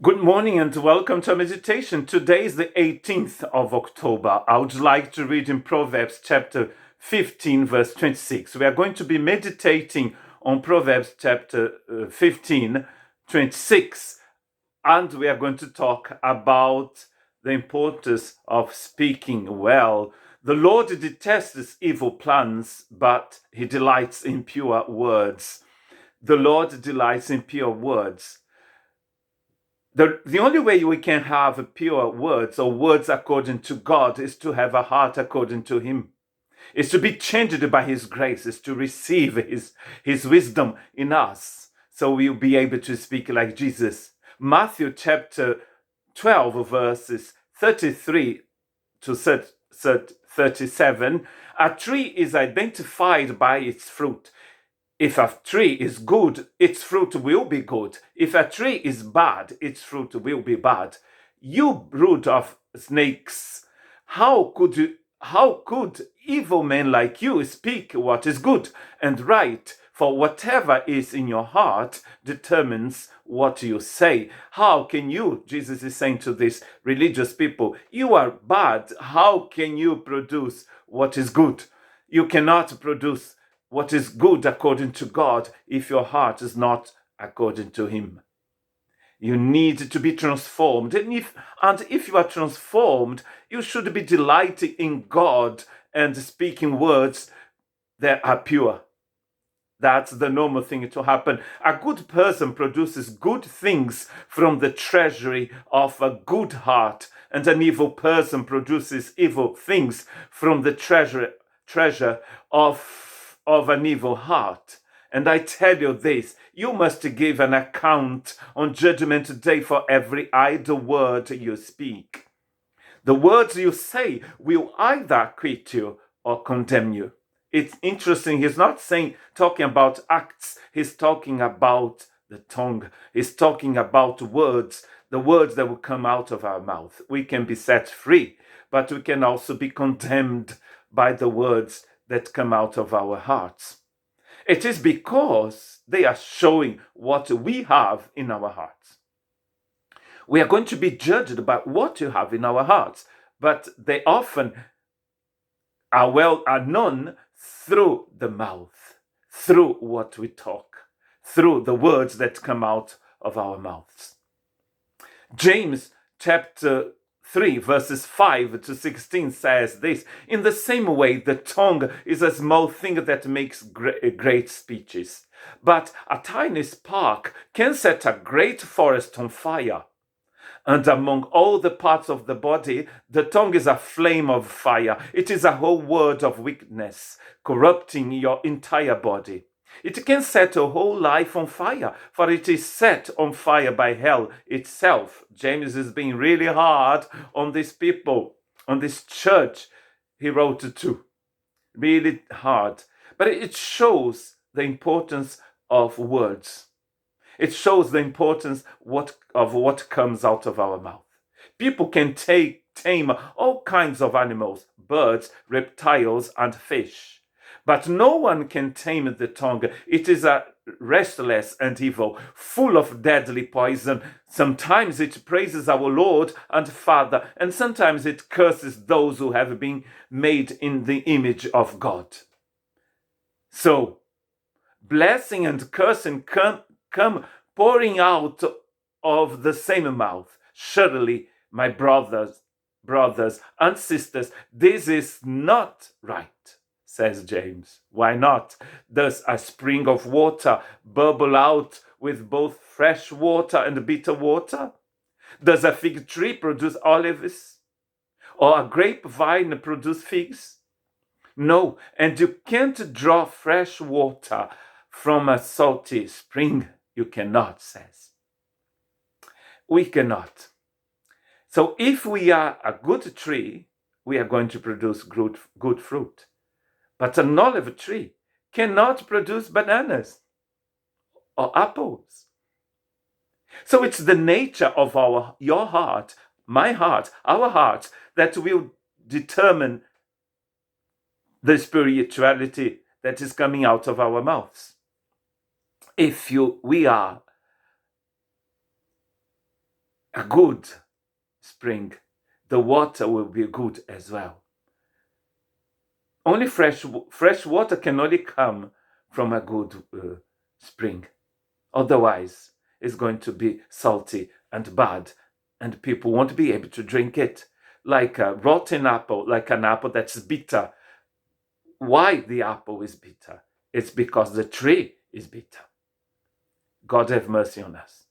Good morning and welcome to our meditation. Today is the 18th of October. I would like to read in Proverbs chapter 15, verse 26. We are going to be meditating on Proverbs chapter 15, 26, and we are going to talk about the importance of speaking well. The Lord detests evil plans, but he delights in pure words. The Lord delights in pure words. The only way we can have pure words or words according to God is to have a heart according to Him. Is to be changed by His grace, is to receive His wisdom in us. So we'll be able to speak like Jesus. Matthew chapter 12, verses 33 to 37. A tree is identified by its fruit. If a tree is good, its fruit will be good. If a tree is bad, its fruit will be bad. You brood of snakes, how could evil men like you speak what is good and right? For whatever is in your heart determines what you say. How can you, Jesus is saying to these religious people, you are bad. How can you produce what is good? You cannot produce what is good according to God if your heart is not according to Him. You need to be transformed. And if you are transformed, you should be delighting in God and speaking words that are pure. That's the normal thing to happen. A good person produces good things from the treasury of a good heart, and an evil person produces evil things from the treasure of an evil heart. And I tell you this, you must give an account on Judgment Day for every idle word you speak. The words you say will either acquit you or condemn you. It's interesting, he's not talking about acts, he's talking about the tongue. He's talking about words, the words that will come out of our mouth. We can be set free, but we can also be condemned by the words that come out of our hearts. It is because they are showing what we have in our hearts. We are going to be judged by what you have in our hearts, but they often are known through the mouth, through what we talk, through the words that come out of our mouths. James chapter 3 verses 5 to 16 says this: in the same way, the tongue is a small thing that makes great speeches, but a tiny spark can set a great forest on fire. And among all the parts of the body, the tongue is a flame of fire. It is a whole world of wickedness, corrupting your entire body. It can set a whole life on fire, for it is set on fire by hell itself. James is being really hard on these people, on this church he wrote to. Really hard. But it shows the importance of words. It shows the importance of what comes out of our mouth. People can tame all kinds of animals, birds, reptiles, and fish. But no one can tame the tongue. It is a restless and evil, full of deadly poison. Sometimes it praises our Lord and Father, and sometimes it curses those who have been made in the image of God. So, blessing and cursing come pouring out of the same mouth. Surely, my brothers and sisters, this is not right, says James. Why not? Does a spring of water bubble out with both fresh water and bitter water? Does a fig tree produce olives? Or a grapevine produce figs? No, and you can't draw fresh water from a salty spring. You cannot, says. We cannot. So if we are a good tree, we are going to produce good fruit. But an olive tree cannot produce bananas or apples. So it's the nature of your heart, my heart, our heart, that will determine the spirituality that is coming out of our mouths. If we are a good spring, the water will be good as well. Only fresh water can only come from a good spring. Otherwise, it's going to be salty and bad, and people won't be able to drink it. Like a rotten apple, like an apple that's bitter. Why the apple is bitter? It's because the tree is bitter. God have mercy on us.